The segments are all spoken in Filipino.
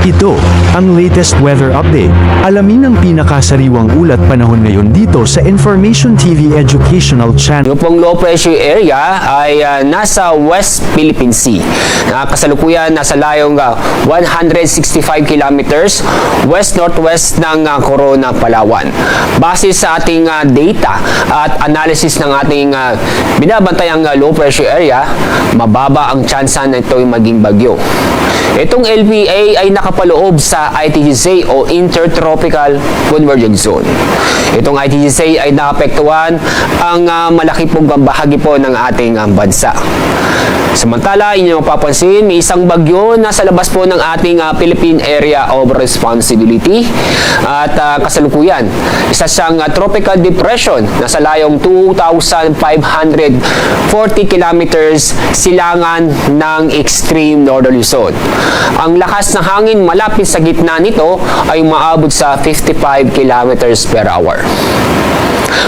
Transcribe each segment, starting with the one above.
Ito, ang latest weather update. Alamin ang pinakasariwang ulat panahon ngayon dito sa Information TV Educational Channel. Yung pong low pressure area ay nasa West Philippine Sea. Kasalukuyan nasa layong 165 kilometers west-northwest ng Corona, Palawan. Base sa ating data at analysis ng ating binabantayang low pressure area, mababa ang tsansa na ito'y maging bagyo. Itong LPA ay nakapaloob sa ITGC o Intertropical Convergence Zone. Itong ITGC ay naapektuhan ang malaki pong bahagi po ng ating bansa. Samantala, inyong mapapansin, may isang bagyo na sa labas po ng ating Philippine Area of Responsibility at kasalukuyan, isa siyang tropical depression na sa layong 2,540 kilometers silangan ng extreme northern Luzon. Ang lakas ng hangin malapit sa gitna nito ay umaabot sa 55 kilometers per hour.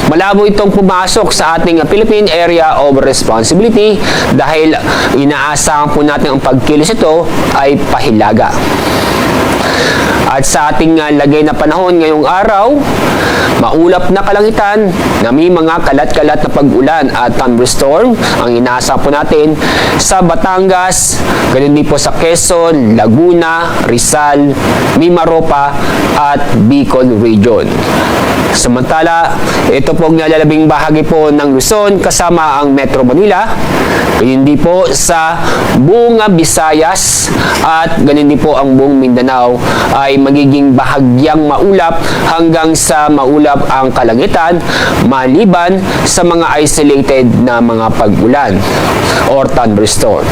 Malabo itong pumasok sa ating Philippine Area of Responsibility dahil inaasahan po natin ang pagkilos ito ay pahilaga. At sa ating lagay na panahon ngayong araw, maulap na kalangitan na may mga kalat-kalat na pag-ulan at thunderstorm ang inaasahan po natin sa Batangas, ganun din po sa Quezon, Laguna, Rizal, Mimaropa at Bicol Region. Samantala, ito pong nalalabing bahagi po ng Luzon kasama ang Metro Manila, ganun din po sa buong Visayas at ganun din po ang buong Mindanao ay magiging bahagyang maulap hanggang sa maulap ang kalangitan maliban sa mga isolated na mga pag-ulan or thunderstorm.